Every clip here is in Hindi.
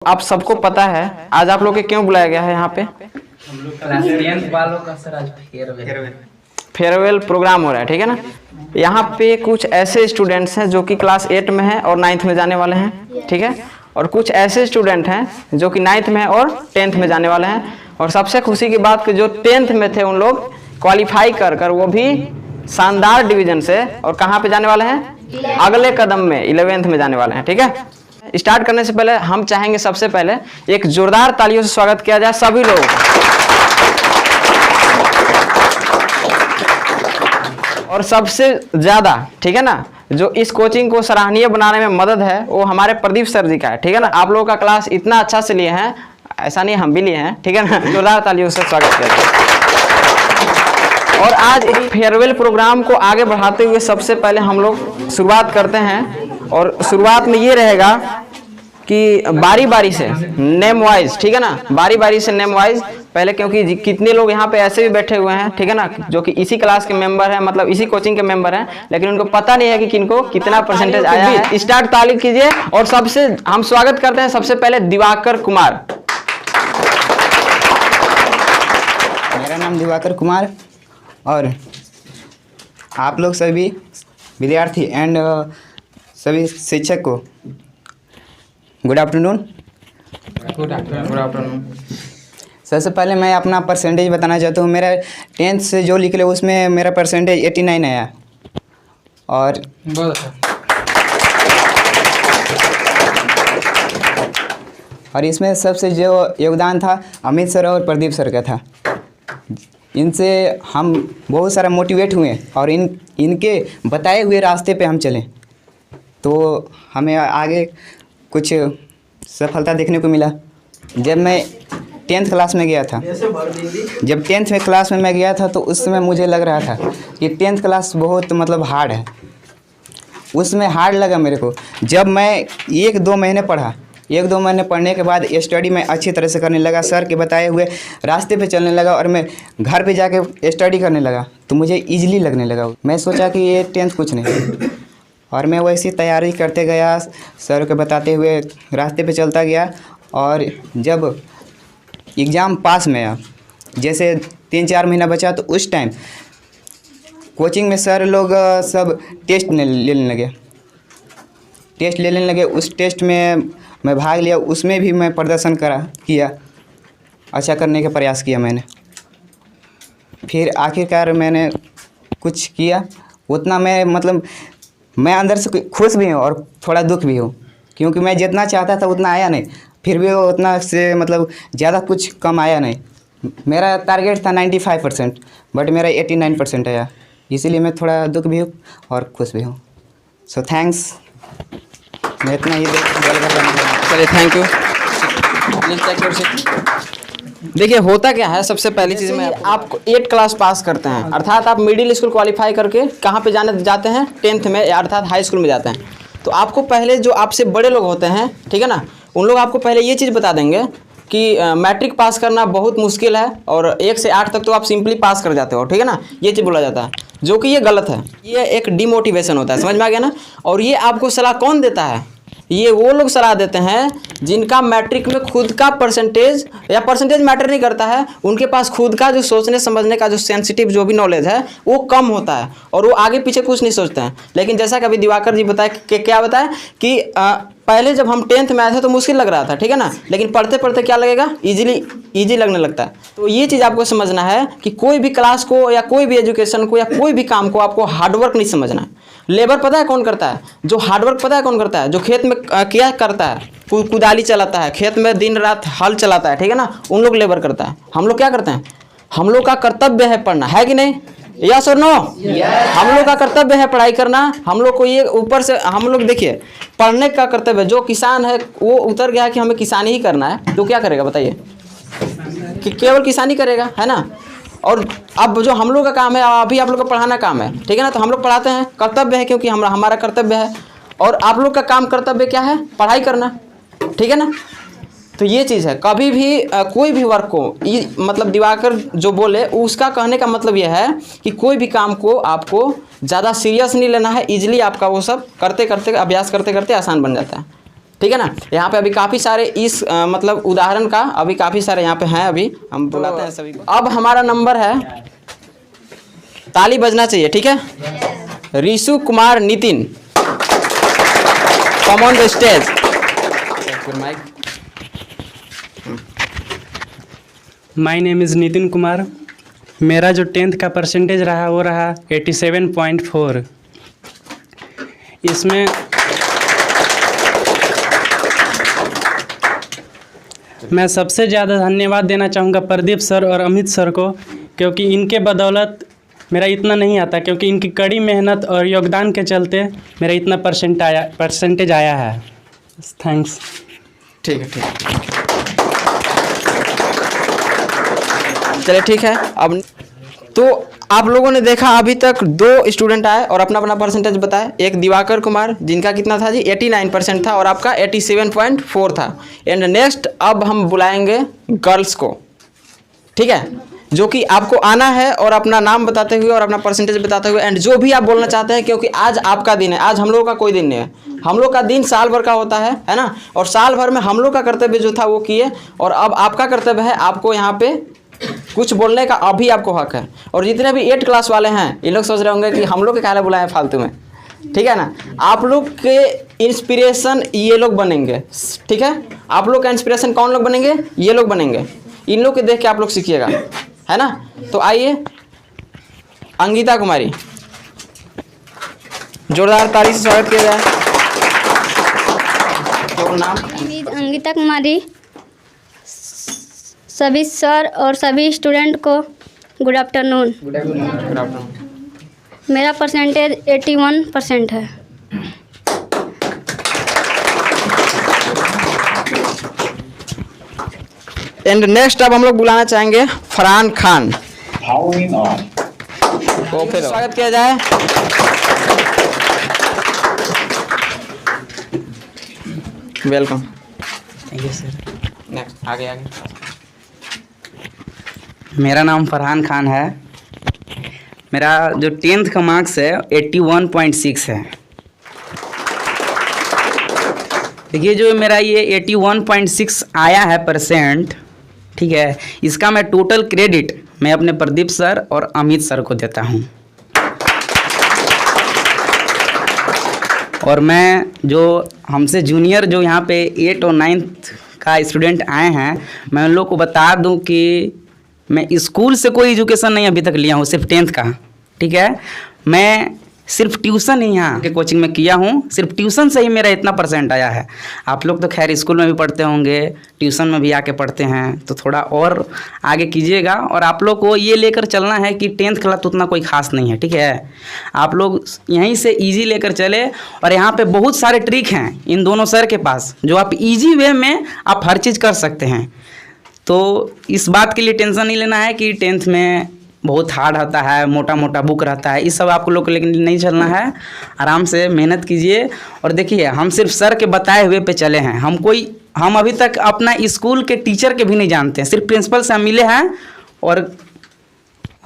आप सबको पता है आज आप लोग के क्यों बुलाया गया है यहाँ पे? हम लोग क्लास 10th वालों का सर आज फेयरवेल प्रोग्राम हो रहा है, ठीक है ना। यहाँ पे कुछ ऐसे स्टूडेंट्स हैं जो कि क्लास 8 में हैं और 9th में जाने वाले हैं, ठीक है। और कुछ ऐसे स्टूडेंट हैं जो कि 9th में और 10th में जाने वाले हैं। और सबसे खुशी की बात कि जो 10th में थे उन लोग क्वालिफाई कर वो भी शानदार डिवीजन से, और कहाँ पे जाने वाले हैं? अगले कदम में 11th में जाने वाले हैं, ठीक है। स्टार्ट करने से पहले हम चाहेंगे सबसे पहले एक जोरदार तालियों से स्वागत किया जाए सभी लोगों का। और सबसे ज्यादा, ठीक है ना, जो इस कोचिंग को सराहनीय बनाने में मदद है वो हमारे प्रदीप सर जी का है, ठीक है ना। आप लोगों का क्लास इतना अच्छा से लिए हैं, ऐसा नहीं हम भी लिए हैं, ठीक है ना। जोरदार तालियों से स्वागत किया जाए। और आज इस फेयरवेल प्रोग्राम को आगे बढ़ाते हुए सबसे पहले हम लोग शुरुआत करते हैं। और शुरुआत में ये रहेगा कि बारी बारी से नेम वाइज, ठीक है ना, बारी बारी से नेम वाइज पहले, क्योंकि कितने लोग यहाँ पे ऐसे भी बैठे हुए हैं, ठीक है ना, जो कि इसी क्लास के मेंबर हैं, मतलब इसी कोचिंग के मेंबर हैं, लेकिन उनको पता नहीं है कि किनको कितना परसेंटेज आया है। स्टार्ट ताली कीजिए। और सबसे हम स्वागत करते हैं सबसे पहले दिवाकर कुमार। मेरा नाम दिवाकर कुमार और आप लोग सभी विद्यार्थी एंड सभी शिक्षक को गुड आफ्टरनून। Good afternoon. सबसे पहले मैं अपना परसेंटेज बताना चाहता हूँ। मेरा 10th से जो निकले उसमें मेरा परसेंटेज 89 आया। और इसमें सबसे जो योगदान था अमित सर और प्रदीप सर का था। इनसे हम बहुत सारा मोटिवेट हुए और इनके बताए हुए रास्ते पे हम चलें तो हमें आगे कुछ सफलता देखने को मिला। जब मैं 10th क्लास में गया था, जब 10th में क्लास में मैं गया था तो उस समय मुझे लग रहा था कि 10th क्लास बहुत मतलब हार्ड है। उसमें हार्ड लगा मेरे को। जब मैं 1-2 महीने पढ़ा, 1-2 महीने पढ़ने के बाद स्टडी मैं अच्छी तरह से करने लगा, सर के बताए हुए रास्ते पे चलने लगा और मैं घर पे जाके स्टडी करने लगा तो मुझे ईजिली लगने लगा। मैं सोचा कि ये 10th कुछ नहीं, और मैं वैसी तैयारी करते गया, सर के बताते हुए रास्ते पे चलता गया। और जब एग्ज़ाम पास में आया, जैसे 3-4 महीना बचा तो उस टाइम कोचिंग में सर लोग सब टेस्ट लेने लगे। उस टेस्ट में मैं भाग लिया, उसमें भी मैं प्रदर्शन किया, अच्छा करने का प्रयास किया मैंने। फिर आखिरकार मैंने कुछ किया। उतना मैं अंदर से खुश भी हूँ और थोड़ा दुख भी हूँ, क्योंकि मैं जितना चाहता था उतना आया नहीं, फिर भी उतना से ज़्यादा कुछ कम आया नहीं। मेरा टारगेट था 95%, बट मेरा 89% आया, इसीलिए मैं थोड़ा दुख भी हूँ और खुश भी हूँ। So thanks. मैं इतना ही चलिए, थैंक यू। देखिए होता क्या है, सबसे पहली चीज़ में आप 8 क्लास पास करते हैं, अर्थात आप मिडिल स्कूल क्वालिफाई करके कहाँ पे जाते हैं? 10th में, अर्थात हाई स्कूल में जाते हैं। तो आपको पहले जो आपसे बड़े लोग होते हैं, ठीक है ना, उन लोग आपको पहले ये चीज़ बता देंगे कि मैट्रिक पास करना बहुत मुश्किल है और 1 से 8 तक तो आप सिंपली पास कर जाते हो, ठीक है ना। ये चीज़ बोला जाता है, जो कि ये गलत है। ये एक डिमोटिवेशन होता है, समझ में आ गया ना। और ये आपको सलाह कौन देता है? ये वो लोग सलाह देते हैं जिनका मैट्रिक में खुद का परसेंटेज या परसेंटेज मैटर नहीं करता है, उनके पास खुद का जो सोचने समझने का जो सेंसिटिव जो भी नॉलेज है वो कम होता है और वो आगे पीछे कुछ नहीं सोचते हैं। लेकिन जैसा कि अभी दिवाकर जी बताए कि क्या बताए कि पहले जब हम 10th में आए थे तो मुश्किल लग रहा था, ठीक है ना, लेकिन पढ़ते पढ़ते क्या लगेगा? ईजी लगने लगता है। तो ये चीज़ आपको समझना है कि कोई भी क्लास को या कोई भी एजुकेशन को या कोई भी काम को आपको हार्डवर्क नहीं समझना है। लेबर पता है कौन करता है? जो हार्डवर्क पता है कौन करता है? जो खेत में क्या करता है, कुदाली चलाता है, खेत में दिन रात हल चलाता है, ठीक है ना, उन लोग लेबर करता है। हम लोग क्या करते हैं? हम लोग का कर्तव्य है पढ़ना, है कि नहीं? यस और नो? हम लोग का कर्तव्य है पढ़ाई करना। हम लोग को ये ऊपर से हम लोग देखिए पढ़ने का कर्तव्य, जो किसान है वो उतर गया कि हमें किसानी ही करना है, तो क्या करेगा बताइए? कि केवल किसानी करेगा, है ना। और अब जो हम लोग का काम है, अभी आप लोग का पढ़ाना काम है, ठीक है ना, तो हम लोग पढ़ाते हैं, कर्तव्य है, क्योंकि हमारा कर्तव्य है। और आप लोग का काम कर्तव्य क्या है? पढ़ाई करना, ठीक है ना। तो ये चीज़ है, कभी भी कोई भी वर्क को मतलब दिवाकर जो बोले उसका कहने का मतलब यह है कि कोई भी काम को आपको ज़्यादा सीरियस नहीं लेना है। ईजिली आपका वो सब करते करते अभ्यास करते करते आसान बन जाता है। ठीक है ना। यहाँ पे अभी काफ़ी सारे इस मतलब उदाहरण का अभी काफ़ी सारे यहाँ पे हैं, अभी हम बुलाते हैं सभी को। अब हमारा नंबर है, ताली बजना चाहिए, ठीक है। ऋषु कुमार नितिन, कम on the stage. My name is Nitin Kumar. मेरा जो 10th का परसेंटेज रहा वो रहा 87.4। इसमें मैं सबसे ज़्यादा धन्यवाद देना चाहूँगा प्रदीप सर और अमित सर को, क्योंकि इनके बदौलत मेरा इतना नहीं आता, क्योंकि इनकी कड़ी मेहनत और योगदान के चलते मेरा इतना परसेंटेज आया है। थैंक्स। ठीक है, ठीक है, चलिए ठीक है। अब तो आप लोगों ने देखा अभी तक 2 स्टूडेंट आए और अपना अपना परसेंटेज बताए। एक दिवाकर कुमार जिनका कितना था जी 89% था और आपका 87.4 था। एंड नेक्स्ट अब हम बुलाएंगे गर्ल्स को, ठीक है, जो कि आपको आना है और अपना नाम बताते हुए और अपना परसेंटेज बताते हुए एंड जो भी आप बोलना चाहते हैं, क्योंकि आज आपका दिन है। आज हम लोगों का कोई दिन नहीं है, हम लोग का दिन साल भर का होता है ना। और साल भर में हम लोग का कर्तव्य जो था वो किए, और अब आपका कर्तव्य है आपको यहाँ पे कुछ बोलने का अभी आपको हक है। और जितने भी 8 क्लास वाले हैं ये लोग सोच रहे होंगे कि हम लोग के काहे बुलाए फालतू में, ठीक है ना। आप लोग के इंस्पिरेशन ये लोग बनेंगे, ठीक है। आप लोग का इंस्पिरेशन कौन लोग बनेंगे? ये लोग बनेंगे। इन लोग के देख के आप लोग सीखिएगा, है ना। तो आइए अंकिता कुमारी, जोरदार ताली से स्वागत किया जाए। तो नाम? अंकिता कुमारी। सभी सर और सभी स्टूडेंट को गुड आफ्टरनून। Good afternoon. मेरा परसेंटेज 81% है। एंड नेक्स्ट अब हम लोग बुलाना चाहेंगे फरहान खान को, फिर स्वागत किया जाए। Welcome. Thank you sir. Next आगे आगे। मेरा नाम फरहान खान है। मेरा जो 10th का मार्क्स है 81.6 है। देखिए जो मेरा ये 81.6 आया है परसेंट, ठीक है, इसका मैं टोटल क्रेडिट मैं अपने प्रदीप सर और अमित सर को देता हूँ। और मैं जो हमसे जूनियर जो यहाँ पे 8 और 9th का स्टूडेंट आए हैं, मैं उन लोग को बता दूँ कि मैं स्कूल से कोई एजुकेशन नहीं अभी तक लिया हूँ, सिर्फ 10th का, ठीक है। मैं सिर्फ ट्यूशन ही यहाँ के कोचिंग में किया हूँ, सिर्फ ट्यूशन से ही मेरा इतना परसेंट आया है। आप लोग तो खैर स्कूल में भी पढ़ते होंगे, ट्यूशन में भी आके पढ़ते हैं, तो थोड़ा और आगे कीजिएगा। और आप लोग को ये लेकर चलना है कि 10th क्लास तो उतना कोई खास नहीं है, ठीक है। आप लोग यहीं से इजी लेकर चले, और यहाँ पे बहुत सारे ट्रिक हैं इन दोनों सर के पास, जो आप इजी वे में आप हर चीज़ कर सकते हैं। तो इस बात के लिए टेंशन नहीं लेना है कि 10th में बहुत हार्ड होता है, मोटा मोटा बुक रहता है, इस सब आपको लोग को लेकिन नहीं चलना है। आराम से मेहनत कीजिए। और देखिए हम सिर्फ सर के बताए हुए पे चले हैं, हम अभी तक अपना स्कूल के टीचर के भी नहीं जानते हैं, सिर्फ प्रिंसिपल से हम मिले हैं और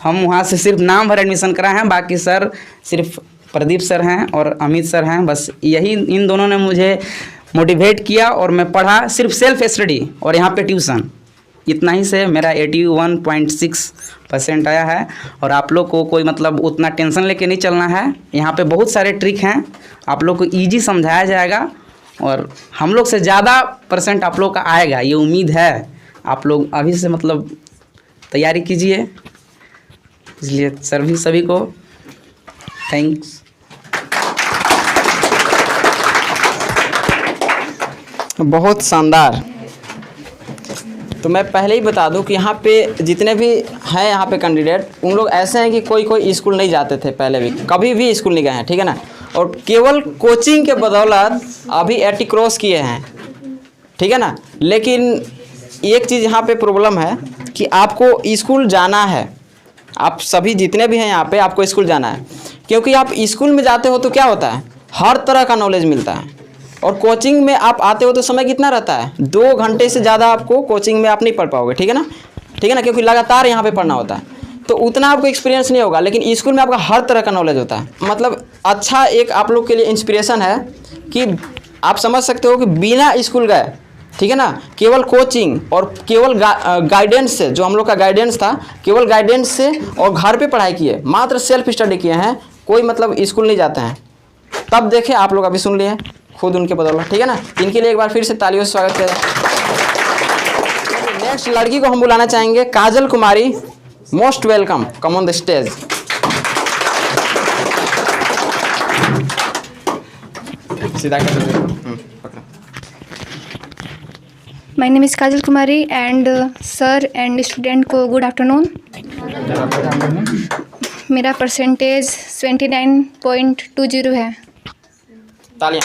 हम वहाँ से सिर्फ नाम भर एडमिशन कराए हैं। बाकी सर सिर्फ प्रदीप सर हैं और अमित सर हैं, बस यही इन दोनों ने मुझे मोटिवेट किया और मैं पढ़ा, सिर्फ सेल्फ स्टडी और यहाँ पे ट्यूशन, इतना ही से मेरा 81.6% आया है। और आप लोग को कोई मतलब उतना टेंशन लेके नहीं चलना है, यहाँ पे बहुत सारे ट्रिक हैं, आप लोग को इजी समझाया जाएगा और हम लोग से ज़्यादा परसेंट आप लोग का आएगा, ये उम्मीद है। आप लोग अभी से मतलब तैयारी कीजिए। इसलिए सभी को थैंक्स। बहुत शानदार। तो मैं पहले ही बता दूं कि यहाँ पे जितने भी हैं यहाँ पे कैंडिडेट, उन लोग ऐसे हैं कि कोई स्कूल नहीं जाते थे, पहले भी कभी भी स्कूल नहीं गए हैं, ठीक है ना। और केवल कोचिंग के बदौलत अभी 80 क्रॉस किए हैं, ठीक है ना। लेकिन एक चीज़ यहाँ पे प्रॉब्लम है कि आपको स्कूल जाना है, आप सभी जितने भी हैं यहाँ पे आपको स्कूल जाना है, क्योंकि आप स्कूल में जाते हो तो क्या होता है, हर तरह का नॉलेज मिलता है। और कोचिंग में आप आते हो तो समय कितना रहता है, 2 घंटे से ज़्यादा आपको कोचिंग में आप नहीं पढ़ पाओगे, ठीक है ना, क्योंकि लगातार यहाँ पे पढ़ना होता है, तो उतना आपको एक्सपीरियंस नहीं होगा। लेकिन स्कूल में आपका हर तरह का नॉलेज होता है। मतलब अच्छा एक आप लोग के लिए इंस्पिरेशन है कि आप समझ सकते हो कि बिना स्कूल गए, ठीक है ना, केवल कोचिंग और केवल गाइडेंस से, जो हम लोग का गाइडेंस था, केवल गाइडेंस से और घर पे पढ़ाई किए, मात्र सेल्फ स्टडी किए हैं, कोई मतलब स्कूल नहीं जाते हैं। तब देखे आप लोग अभी सुन लिए खुद उनके बदौलत, ठीक है ना। इनके लिए एक बार फिर से तालियों से स्वागत करें। नेक्स्ट लड़की को हम बुलाना चाहेंगे, Kajal Kumari, most welcome, come on the stage. सीधा कर My name is Kajal Kumari and sir and student को गुड आफ्टरनून। मेरा परसेंटेज 29.20 है। तालियां।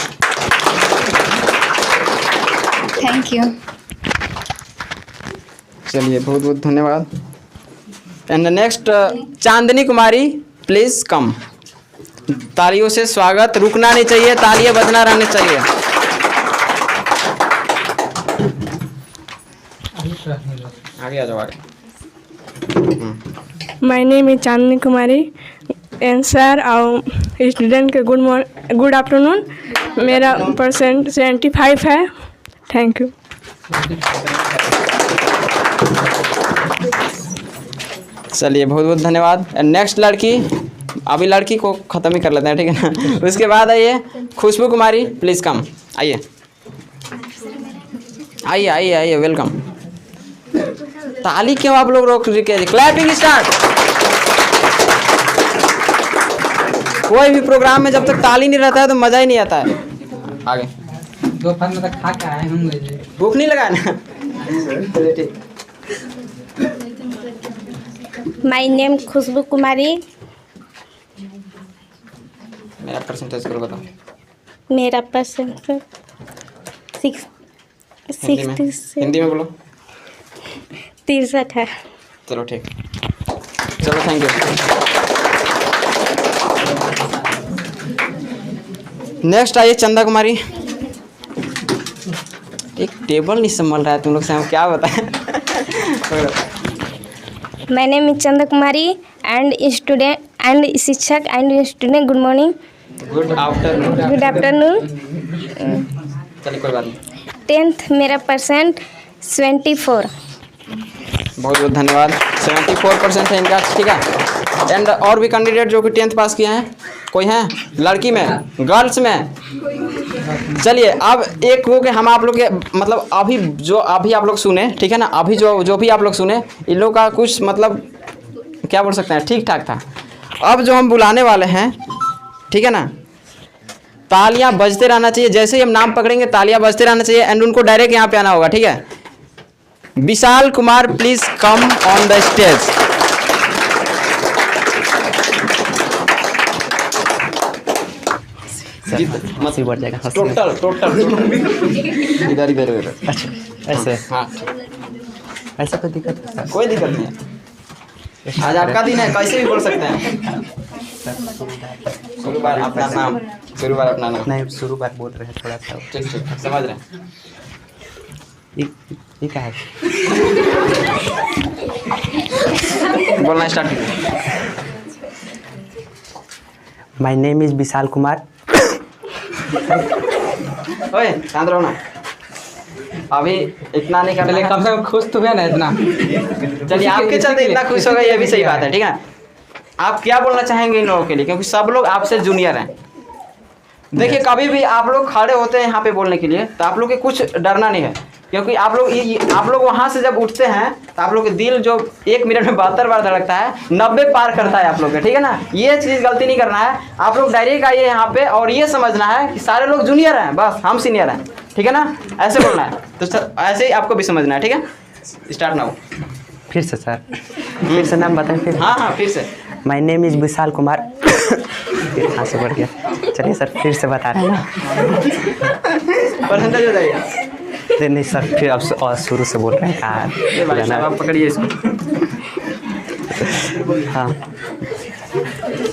Thank you. चलिए बहुत बहुत धन्यवाद। And next Chandni Kumari, please come. तालियों से स्वागत, रुकना नहीं चाहिए, तालियां बजना रहनी चाहिए। आगे आ जाओ आगे। My name is Chandni Kumari and sir और स्टूडेंट के गुड आफ्टरनून। मेरा परसेंट 75 है। Thank you. चलिए बहुत बहुत धन्यवाद। एंड नेक्स्ट लड़की, अभी लड़की को ख़त्म ही कर लेते हैं, ठीक है ना। उसके बाद आइए खुशबू कुमारी, प्लीज़ कम। आइए आइए आइए आइए, वेलकम। ताली क्यों आप लोग रोक के, क्लैपिंग स्टार्ट। कोई भी प्रोग्राम में जब तक ताली नहीं रहता है तो मज़ा ही नहीं आता है। आगे दोपहर में तक खा के आए होंगे, भूख नहीं लगा ना। ठीक। My name Khushboo Kumari. मेरा परसेंटेज करो बताओ। मेरा परसेंटेज हिंदी में बोलो। 63 है। चलो ठीक, चलो थैंक यू। नेक्स्ट आइए चंदा कुमारी। एक टेबल नहीं संभल रहा है तुम लोग से, हम क्या बताएं। माय नेम इज चंदा कुमारी एंड स्टूडेंट एंड शिक्षक and student, good morning, good afternoon. Good afternoon. चलिए कोई बात नहीं। 10th मेरा परसेंट 74। बहुत बहुत धन्यवाद। 74% है इनका, ठीक है। एंड और भी कैंडिडेट जो कि 10th पास किए हैं, कोई हैं लड़की में, गर्ल्स में? चलिए अब एक हो के हम आप लोग के मतलब अभी आप लोग सुने, ठीक है ना, अभी जो भी आप लोग सुने, इन लोग का कुछ मतलब क्या बोल सकते हैं, ठीक ठाक था। अब जो हम बुलाने वाले हैं, ठीक है ना, तालियां बजते रहना चाहिए। जैसे ही हम नाम पकड़ेंगे तालियां बजते रहना चाहिए एंड उनको डायरेक्ट यहाँ पे आना होगा, ठीक है। Vishal Kumar, please come on the stage. मत बढ़ जाएगा। टोटल इधर इधर इधर। अच्छा ऐसे, हाँ ऐसा कोई दिक्कत है? कोई दिक्कत नहीं है, आज आपका दिन है, कैसे भी बोल सकते हैं। शुरू बार अपना नाम, शुरू बार अपना नाम। नहीं, शुरू बार बोल रहे हैं थोड़ा सा। ठीक ठीक समझ रहे हैं। ये क्या है? बोलना स्टार्ट कीजिए। My name is Vishal Kumar. ओए शांत रहो ना, अभी इतना नहीं करना है। कम से कम खुश तो है ना इतना। चलिए आपके चलते इतना खुश हो गए, ये भी सही बात है, ठीक है। आप क्या बोलना चाहेंगे इन लोगों के लिए, क्योंकि सब लोग आपसे जूनियर हैं। देखिए कभी भी आप लोग खड़े होते हैं यहाँ पे बोलने के लिए, तो आप लोग के कुछ डरना नहीं है, क्योंकि आप लोग वहाँ से जब उठते हैं तो आप लोग के दिल जो 1 मिनट में 72 बार धड़कता है, 90 पार करता है आप लोग का, ठीक है ना। ये चीज़ गलती नहीं करना है, आप लोग डायरेक्ट आइए यहाँ पे और ये समझना है कि सारे लोग जूनियर हैं, बस हम सीनियर हैं, ठीक है ना, ऐसे बोलना है। तो ऐसे ही आपको भी समझना है, ठीक है। स्टार्ट ना हो। फिर से सर, फिर से नाम बताएं फिर। हाँ फिर से। My name is Vishal Kumar. कहाँ से बढ़ गया? चलिए सर फिर से बता रहे हैं ना। परसेंटेज हो जाएगा। नहीं सर, फिर अब और शुरू से बोल रहे हैं। आप पकड़िए इसको। हाँ,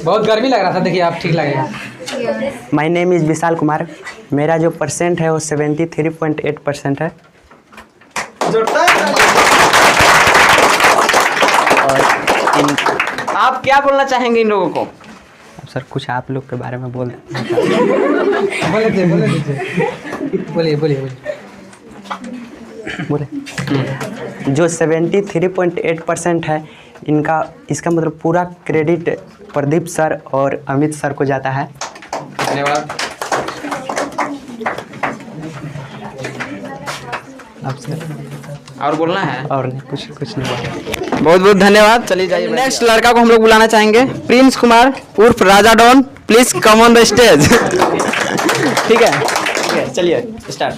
बहुत गर्मी लग रहा था, देखिए आप ठीक लगेगा। My name is Vishal Kumar. मेरा जो परसेंट है वो 73.8% है। और आप क्या बोलना चाहेंगे इन लोगों को? सर कुछ आप लोग के बारे में बोल दें। बोले दीजिए। बोलिए बोलिए बोलिए। बोले जो 73.8% है इनका, इसका मतलब पूरा क्रेडिट प्रदीप सर और अमित सर को जाता है। धन्यवाद। अब सर और बोलना है? और नहीं, कुछ नहीं बोला। बहुत बहुत धन्यवाद। चलिए जाइए। नेक्स्ट लड़का को हम लोग बुलाना चाहेंगे, प्रिंस कुमार उर्फ Raja don, please come on the stage. ठीक है चलिए start.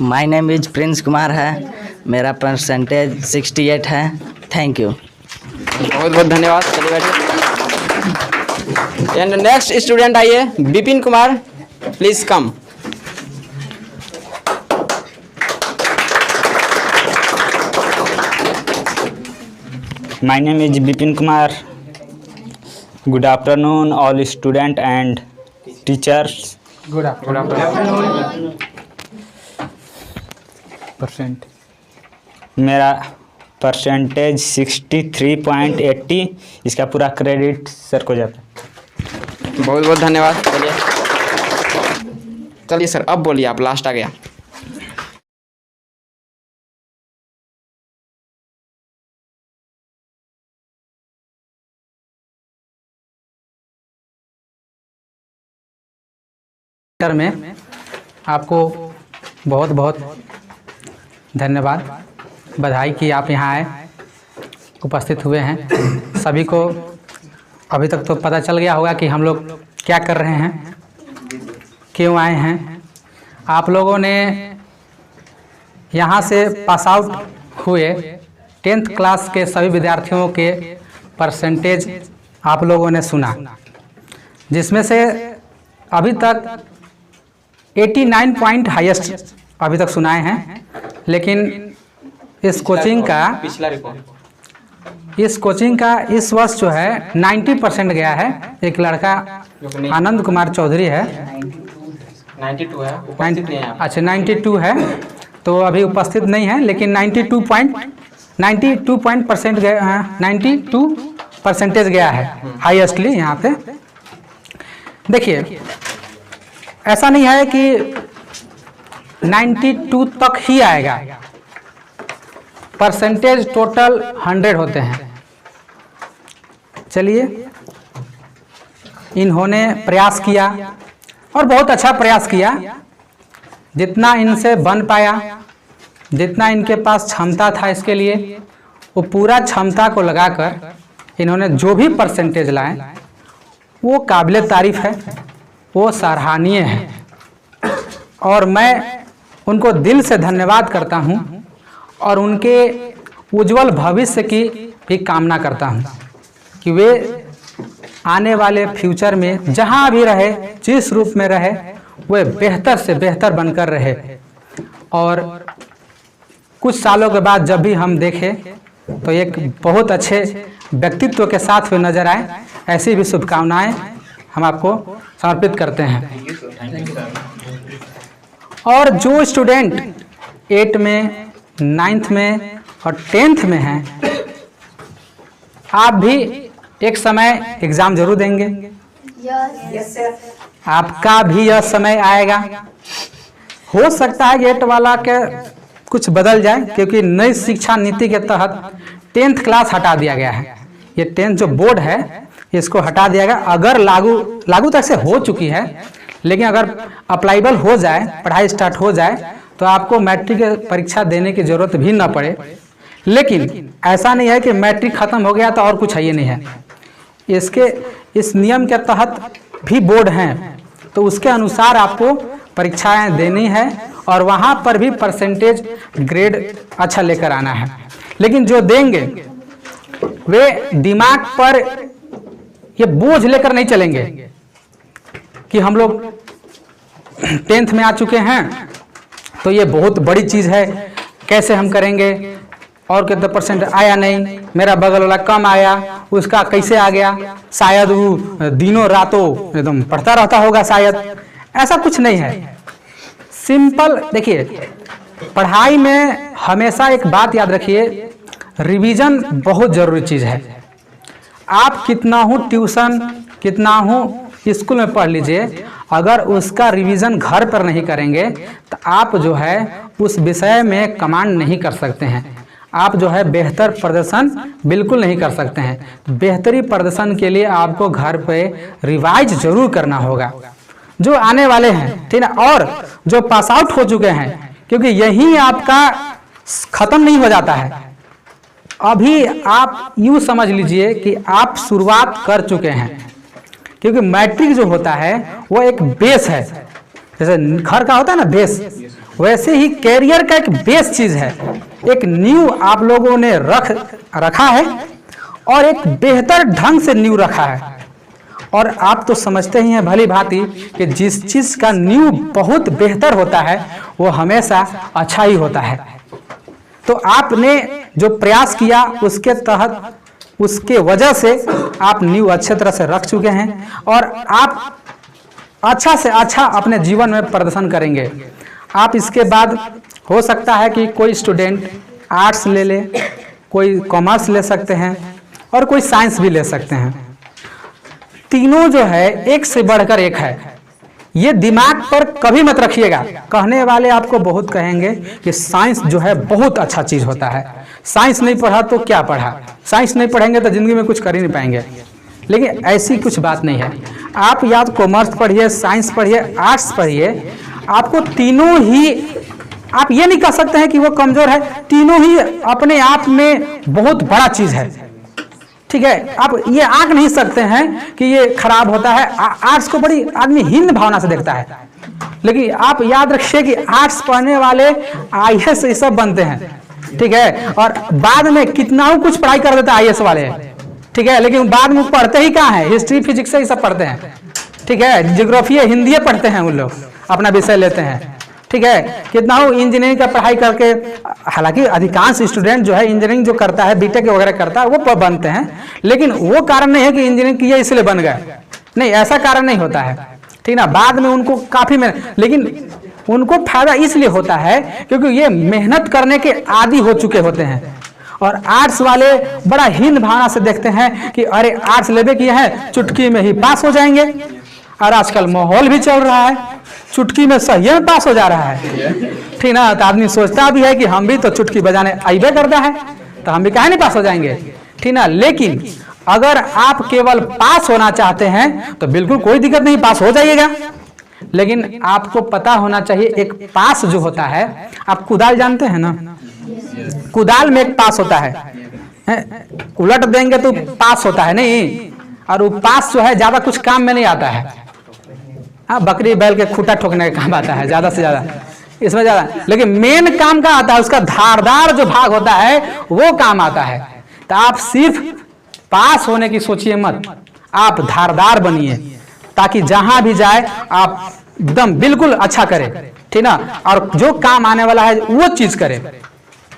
My name is Prince Kumar है, मेरा परसेंटेज 68 है। Thank you. बहुत बहुत धन्यवाद। चलिए बैठिए। एंड नेक्स्ट स्टूडेंट आइए, Vipin Kumar, please come. My name is Bipin Kumar. Good afternoon all student and teachers. Good afternoon. Percent मेरा परसेंटेज 63.80, इसका पूरा क्रेडिट सर को जाता है। बहुत बहुत धन्यवाद। चलिए चलिए सर अब बोलिए, आप लास्ट आ गया। में आपको बहुत बहुत धन्यवाद, बधाई कि आप यहाँ आए, उपस्थित हुए हैं। सभी को अभी तक तो पता चल गया होगा कि हम लोग क्या कर रहे हैं, क्यों आए हैं। आप लोगों ने यहाँ से पास आउट हुए 10th क्लास के सभी विद्यार्थियों के परसेंटेज आप लोगों ने सुना, जिसमें से अभी तक 89 पॉइंट हाईएस्ट अभी तक सुनाए हैं। लेकिन इस कोचिंग का इस वर्ष जो है 90% गया है। एक लड़का आनंद कुमार चौधरी है, 92 है, अच्छा 92 है, तो अभी उपस्थित नहीं है, लेकिन 92% गया, 92% गया है हाईएस्टली यहाँ पे। देखिए ऐसा नहीं है कि 92 तक ही आएगा, परसेंटेज टोटल 100 होते हैं। चलिए, इन्होंने प्रयास किया और बहुत अच्छा प्रयास किया, जितना इनसे बन पाया, जितना इनके पास क्षमता था इसके लिए, वो पूरा क्षमता को लगाकर इन्होंने जो भी परसेंटेज लाए वो काबिले तारीफ है, वो सराहनीय है। और मैं उनको दिल से धन्यवाद करता हूं और उनके उज्जवल भविष्य की भी कामना करता हूं कि वे आने वाले फ्यूचर में जहां भी रहे, जिस रूप में रहे, वे बेहतर से बेहतर बनकर रहे। और कुछ सालों के बाद जब भी हम देखें तो एक बहुत अच्छे व्यक्तित्व के साथ वे नजर आए। ऐसी भी शुभकामनाएं हम आपको समर्पित करते हैं। और जो स्टूडेंट 8 में, 9th में और 10th में हैं, आप भी एक समय एग्ज़ाम जरूर देंगे। Yes sir. आपका भी यह समय आएगा। हो सकता है 8 वाला के कुछ बदल जाए, क्योंकि नई शिक्षा नीति के तहत 10th क्लास हटा दिया गया है। ये 10th जो बोर्ड है इसको हटा दिया गया। अगर लागू तक से हो चुकी है, लेकिन अगर अप्लाइबल हो जाए, पढ़ाई स्टार्ट हो जाए, तो आपको मैट्रिक परीक्षा देने की ज़रूरत भी ना पड़े। लेकिन ऐसा नहीं है कि मैट्रिक ख़त्म हो गया तो और कुछ है, ये नहीं है। इस नियम के तहत भी बोर्ड हैं, तो उसके अनुसार आपको परीक्षाएं देनी है और वहाँ पर भी परसेंटेज ग्रेड अच्छा लेकर आना है। लेकिन जो देंगे वे दिमाग पर ये बोझ लेकर नहीं चलेंगे कि हम लोग 10th में आ चुके हैं तो ये बहुत बड़ी चीज़ है, कैसे हम करेंगे, और कितना परसेंट आया नहीं, मेरा बगल वाला कम आया, उसका कैसे आ गया, शायद वो दिनों रातों एकदम पढ़ता रहता होगा शायद। ऐसा कुछ नहीं है। सिंपल देखिए, पढ़ाई में हमेशा एक बात याद रखिए, रिवीजन बहुत ज़रूरी चीज़ है। आप कितना हो ट्यूशन, कितना हो स्कूल में पढ़ लीजिए, अगर उसका रिवीजन घर पर नहीं करेंगे तो आप जो है उस विषय में कमांड नहीं कर सकते हैं, आप जो है बेहतर प्रदर्शन बिल्कुल नहीं कर सकते हैं। बेहतरी प्रदर्शन के लिए आपको घर पे रिवाइज जरूर करना होगा। जो आने वाले हैं, ठीक है, और जो पास आउट हो चुके हैं, क्योंकि यही आपका खत्म नहीं हो जाता है। अभी आप यूँ समझ लीजिए कि आप शुरुआत कर चुके हैं, क्योंकि मैट्रिक जो होता है वो एक बेस है, जैसे घर का होता है ना बेस, वैसे ही कैरियर का एक बेस चीज है। एक नींव आप लोगों ने रखा है और एक बेहतर ढंग से नींव रखा है। और आप तो समझते ही हैं भली भांति कि जिस चीज का नींव बहुत बेहतर होता है वो हमेशा अच्छा ही होता है। तो आपने जो प्रयास किया उसके तहत, उसके वजह से आप नींव अच्छे तरह से रख चुके हैं और आप अच्छा से अच्छा अपने जीवन में प्रदर्शन करेंगे। आप इसके बाद हो सकता है कि कोई स्टूडेंट आर्ट्स ले ले, कोई कॉमर्स ले सकते हैं और कोई साइंस भी ले सकते हैं। तीनों जो है एक से बढ़कर एक है, ये दिमाग पर कभी मत रखिएगा। कहने वाले आपको बहुत कहेंगे कि साइंस जो है बहुत अच्छा चीज होता है, साइंस नहीं पढ़ा तो क्या पढ़ा, साइंस नहीं पढ़ेंगे तो जिंदगी में कुछ कर ही नहीं पाएंगे। लेकिन ऐसी कुछ बात नहीं है। आप या तो कॉमर्स पढ़िए, साइंस पढ़िए, आर्ट्स पढ़िए, आपको तीनों ही, आप ये नहीं कह सकते हैं कि वो कमजोर है, तीनों ही अपने आप में बहुत बड़ा चीज है, ठीक है। आप ये आंक नहीं सकते हैं कि ये खराब होता है। आर्ट्स को बड़ी आदमी हीन भावना से देखता है, लेकिन आप याद रखिए कि आर्ट्स पढ़ने वाले IAS ये सब बनते हैं, ठीक है, और बाद में कितना कुछ पढ़ाई कर देते हैं IAS वाले, ठीक है, लेकिन बाद में पढ़ते ही कहाँ है, हिस्ट्री फिजिक्स से ही सब पढ़ते हैं, ठीक है, ज्योग्राफी हिंदी पढ़ते हैं, उन लोग अपना विषय लेते हैं, ठीक है। कितना हो इंजीनियरिंग का पढ़ाई करके, हालांकि अधिकांश स्टूडेंट जो है इंजीनियरिंग जो करता है, बीटेक वगैरह करता है, वो बनते हैं, लेकिन वो कारण नहीं है कि इंजीनियरिंग किया इसलिए बन गए, नहीं, ऐसा कारण नहीं होता है, ठीक ना। बाद में उनको काफी लेकिन उनको फायदा इसलिए होता है क्योंकि ये मेहनत करने के आदी हो चुके होते हैं। और आर्ट्स वाले बड़ा हीन भावना से देखते हैं कि अरे आर्ट्स लेवे किए हैं, चुटकी में ही पास हो जाएंगे। और आजकल माहौल भी चल रहा है, चुटकी में सही में पास हो जा रहा है, ठीक ना। तो आदमी सोचता भी है कि हम भी तो चुटकी बजाने आइबे करता है, तो हम भी काहे नहीं पास हो जाएंगे, ठीक ना। लेकिन अगर आप केवल पास होना चाहते हैं तो बिल्कुल कोई दिक्कत नहीं, पास हो जाइएगा। लेकिन आपको पता होना चाहिए एक पास जो होता है, आप कुदाल जानते हैं ना, कुदाल में एक पास होता है, उलट देंगे तो पास होता है नहीं, और वो पास जो है ज्यादा कुछ काम में नहीं आता है। हाँ, बकरी बैल के खूंटा ठोकने का काम आता है ज्यादा से ज्यादा, इसमें ज्यादा, लेकिन मेन काम का आता है उसका धारदार जो भाग होता है वो काम आता है। तो आप सिर्फ पास होने की सोचिए मत, आप धारदार बनिए, ताकि जहां भी जाए आप एकदम बिल्कुल अच्छा करें, ठीक ना, और जो काम आने वाला है वो चीज करें।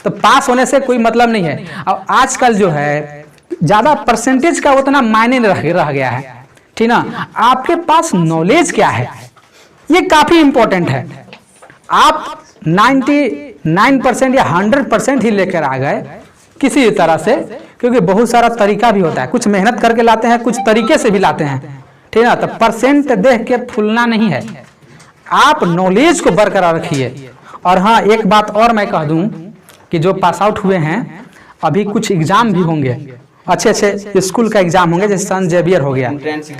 तो पास होने से कोई मतलब नहीं है। और आजकल जो है ज्यादा परसेंटेज का उतना मायने रह गया है, ठीक ना। आपके पास नॉलेज क्या है ये काफी इंपॉर्टेंट है। आप 99% या 100% ही लेकर आ गए किसी तरह से, क्योंकि बहुत सारा तरीका भी होता है, कुछ मेहनत करके लाते हैं, कुछ तरीके से भी लाते हैं, ठीक ना। तो परसेंट देख के फूलना नहीं है, आप नॉलेज को बरकरार रखिए। और हाँ, एक बात और मैं कह दूं कि जो पास आउट हुए हैं अभी कुछ एग्जाम भी होंगे, अच्छे अच्छे स्कूल का एग्जाम होंगे, जैसे सन जेवियर हो गया,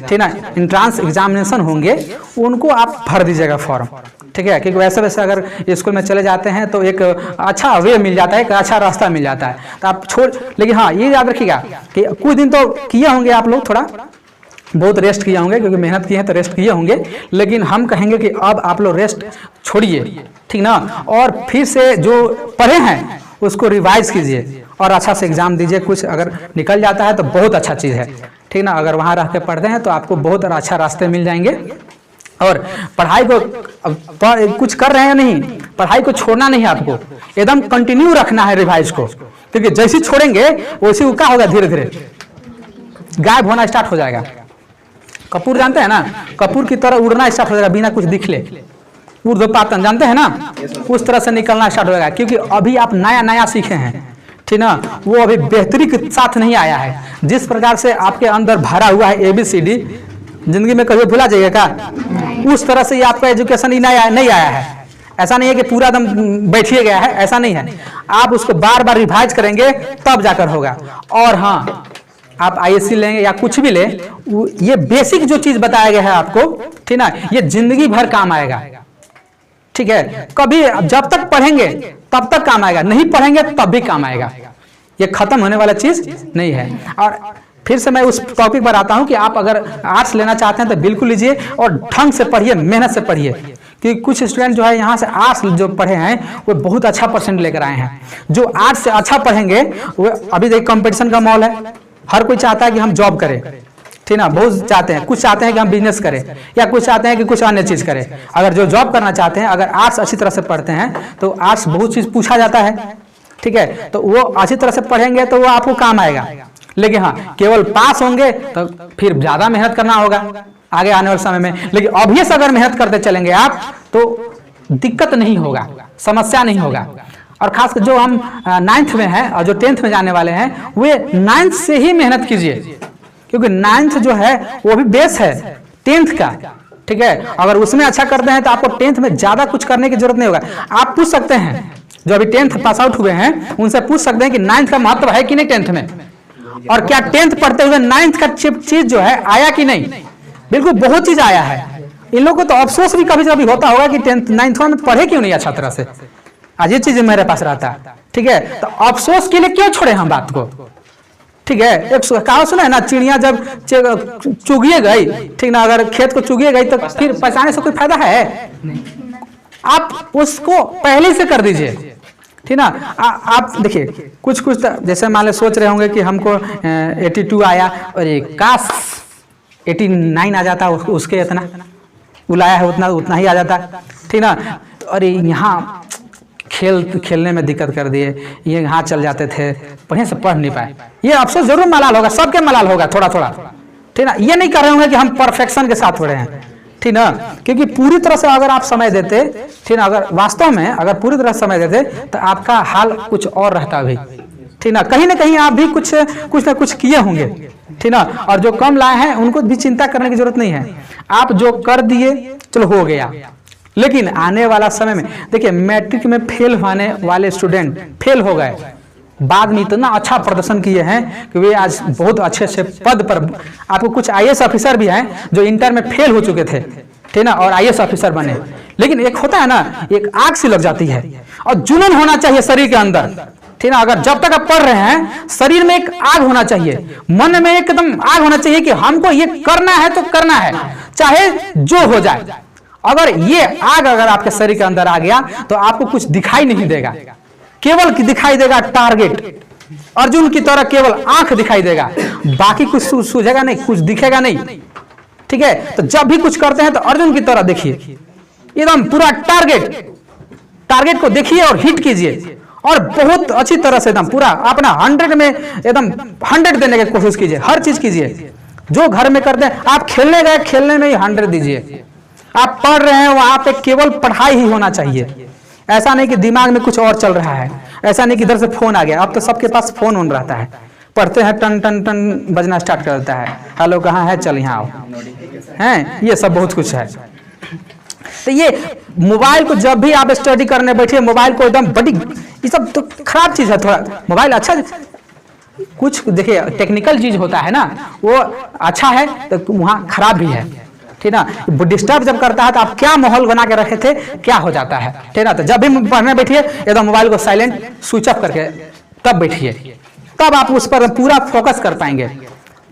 ठीक ना, एंट्रांस एग्जामिनेशन होंगे, उनको आप भर दीजिएगा फॉर्म, ठीक है। क्योंकि वैसे वैसे अगर स्कूल में चले जाते हैं तो एक अच्छा वे मिल जाता है, एक अच्छा रास्ता मिल जाता है, तो आप छोड़। लेकिन हाँ, ये याद रखिएगा कि कुछ दिन तो किए होंगे आप लोग, थोड़ा बहुत रेस्ट किए होंगे, क्योंकि मेहनत की है तो रेस्ट किए होंगे, लेकिन हम कहेंगे कि अब आप लोग रेस्ट छोड़िए, ठीक ना, और फिर से जो पढ़े हैं उसको रिवाइज कीजिए और अच्छा से एग्जाम दीजिए। कुछ अगर निकल जाता है तो बहुत अच्छा चीज़ है, ठीक ना। अगर वहाँ रह के पढ़ते हैं तो आपको बहुत अच्छा रास्ते मिल जाएंगे। और पढ़ाई को कुछ कर रहे हैं नहीं, पढ़ाई को छोड़ना नहीं, आपको एकदम कंटिन्यू रखना है रिवाइज को, क्योंकि जैसे छोड़ेंगे वैसे वो क्या होगा, धीरे धीरे गायब होना स्टार्ट हो जाएगा। कपूर जानते हैं ना, कपूर की तरह उड़ना स्टार्ट हो जाएगा बिना कुछ दिखले, ऊर्ध्वपातन जानते हैं ना, उस तरह से निकलना स्टार्ट हो जाएगा। क्योंकि अभी आप नया नया सीखे हैं, ठीक ना, वो अभी बेहतरी के साथ नहीं आया है। जिस प्रकार से आपके अंदर भरा हुआ है ABCD जिंदगी में कभी भुला जाइए क्या? उस तरह से ये आपका एजुकेशन ही नहीं आया है। ऐसा नहीं है कि पूरा दम बैठिए गया है, ऐसा नहीं है। आप उसको बार बार रिवाइज करेंगे तब जाकर होगा। और हाँ, आप आईएससी लेंगे या कुछ भी ले, ये बेसिक जो चीज बताया गया है आपको, ठीक ना, ये जिंदगी भर काम आएगा। ठीक है, कभी जब तक पढ़ेंगे तब तक काम आएगा, नहीं पढ़ेंगे तब भी काम आएगा। ये खत्म होने वाला चीज नहीं है। और फिर से मैं उस टॉपिक पर आता हूं कि आप अगर आर्ट्स लेना चाहते हैं तो बिल्कुल लीजिए और ढंग से पढ़िए, मेहनत से पढ़िए। क्योंकि कुछ स्टूडेंट जो है यहाँ से आर्ट्स जो पढ़े हैं वो बहुत अच्छा परसेंट लेकर आए हैं। जो आर्ट्स से अच्छा पढ़ेंगे वो, अभी देखिए कंपटीशन का माहौल है, हर कोई चाहता है कि हम जॉब करें, ठीक ना, बहुत चाहते हैं। कुछ चाहते हैं कि हम बिजनेस करें, या कुछ चाहते हैं कि कुछ अन्य चीज करें। अगर जो जॉब करना चाहते हैं, अगर आर्ट्स अच्छी तरह से पढ़ते हैं तो आर्ट्स बहुत चीज पूछा जाता है, ठीक है, तो वो अच्छी तरह से पढ़ेंगे तो वो आपको काम आएगा। लेकिन हाँ, केवल पास होंगे तो फिर ज्यादा मेहनत करना होगा आगे आने वाले समय में। लेकिन अभी से अगर मेहनत करते चलेंगे आप तो दिक्कत नहीं होगा, समस्या नहीं होगा। और खासकर जो हम 9th में हैं और जो 10th में जाने वाले हैं, वे 9th से ही मेहनत कीजिए, क्योंकि 9th जो है वो भी बेस है 10th का। ठीक है, अगर उसमें अच्छा करते हैं तो आपको 10th में ज्यादा कुछ करने की जरूरत नहीं होगा। आप पूछ सकते हैं जो अभी 10th पास आउट हुए हैं, उनसे पूछ सकते हैं कि 9th का महत्व है कि नहीं 10th में, और क्या 10th पढ़ते हुए 9th का चीज जो है आया कि नहीं। बिल्कुल बहुत चीज आया है। इन लोगों को तो अफसोस भी कभी कभी होता होगा कि 9th में पढ़े क्यों नहीं अच्छा तरह से। आज ये चीज मेरे पास रहता है, ठीक है, तो अफसोस के लिए क्यों छोड़े हम बात को। ठीक है, एक कहावत सुना है ना, चिड़िया जब चुगिए गई, ठीक ना, अगर खेत को चुगिए गई तो फिर पहचाने से कोई फायदा है? आप उसको पहले से कर दीजिए, ठीक ना। आप देखिए कुछ जैसे मान लो सोच रहे होंगे कि हमको 82 आया और काश 89 आ जाता, उसके इतना उलाया है उतना ही आ जाता, ठीक ना। अरे यहाँ खेलने में दिक्कत कर दिए, ये यहाँ चल जाते थे, बढ़िया से पढ़ नहीं पाए। ये अफसोस जरूर मलाल होगा, सबके मलाल होगा थोड़ा थोड़ा, ठीक ना। ये नहीं कर रहे होंगे कि हम परफेक्शन के साथ पढ़े हैं, ठीक ना, क्योंकि पूरी तरह से अगर आप समय देते, ठीक ना, अगर वास्तव में अगर पूरी तरह से समय देते तो आपका हाल कुछ और रहता भी, ठीक ना। कहीं ना कहीं आप भी कुछ ना कुछ किए होंगे, ठीक ना। और जो कम लाए हैं उनको भी चिंता करने की जरूरत नहीं है। आप जो कर दिए चलो हो गया, लेकिन आने वाला समय में देखिए मैट्रिक में फेल होने वाले स्टूडेंट फेल हो गए, बाद में इतना अच्छा प्रदर्शन किए हैं कि वे आज बहुत अच्छे से पद पर। आपको कुछ आईएएस ऑफिसर भी हैं जो इंटर में फेल हो चुके थे, ठीक ना, और आईएएस ऑफिसर बने। लेकिन एक होता है ना, एक आग सी लग जाती है और जुनून होना चाहिए शरीर के अंदर, ठीक ना। अगर जब तक आप पढ़ रहे हैं शरीर में एक आग होना चाहिए, मन में एकदम आग होना चाहिए कि हमको ये करना है तो करना है, चाहे जो हो जाए। अगर ये आग अगर आपके शरीर के अंदर आ गया तो आपको कुछ दिखाई नहीं देगा, केवल दिखाई देगा टारगेट। अर्जुन की तरह केवल आंख दिखाई देगा, बाकी कुछ सूझेगा नहीं, कुछ दिखेगा नहीं, ठीक है। तो जब भी कुछ करते हैं तो अर्जुन की तरह देखिए, एकदम पूरा टारगेट को देखिए और हिट कीजिए, और बहुत अच्छी तरह से एकदम पूरा अपना 100 में एकदम 100 देने की कोशिश कीजिए। हर चीज कीजिए जो घर में करते हैं। आप खेलने गए, खेलने में ही 100 दीजिए। आप पढ़ रहे हैं, वहां पे केवल पढ़ाई ही होना चाहिए। ऐसा नहीं कि दिमाग में कुछ और चल रहा है, ऐसा नहीं कि इधर से फोन आ गया। अब तो सबके पास फोन ऑन रहता है, पढ़ते हैं टन टन टन बजना स्टार्ट कर देता है, हेलो कहाँ है, चल यहाँ आओ, हैं, ये सब बहुत कुछ है। तो ये मोबाइल को जब भी आप स्टडी करने बैठिए, मोबाइल को एकदम बड़ी, ये सब तो खराब चीज है। थोड़ा मोबाइल अच्छा, कुछ देखिए टेक्निकल चीज होता है ना, वो अच्छा है तो वहाँ खराब भी है, ठीक ना। डिस्टर्ब जब करता है तो आप क्या माहौल बना के रखे थे, क्या हो जाता है, ठीक ना। तो जब भी पढ़ने बैठिए एकदम मोबाइल को साइलेंट स्विच ऑफ करके तब बैठिए, तब आप उस पर पूरा फोकस कर पाएंगे,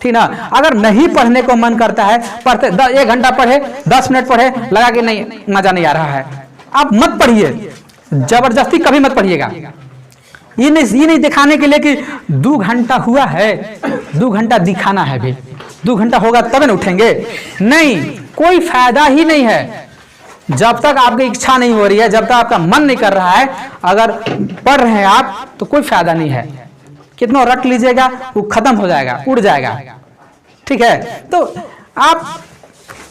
ठीक ना। अगर नहीं पढ़ने को मन करता है, पढ़ते 1 घंटा पढ़े, 10 मिनट पढ़े, लगा कि नहीं मजा नहीं आ रहा है, आप मत पढ़िए, जबरदस्ती कभी मत पढ़िएगा। ये नहीं दिखाने के लिए कि 2 घंटा हुआ है, 2 घंटा दिखाना है भी, 2 घंटा होगा तब न उठेंगे, नहीं, कोई फायदा ही नहीं है। जब तक आपकी इच्छा नहीं हो रही है, जब तक आपका मन नहीं कर रहा है, अगर पढ़ रहे हैं आप तो कोई फायदा नहीं है। कितना रट लीजिएगा वो खत्म हो जाएगा, उड़ जाएगा, ठीक है। तो आप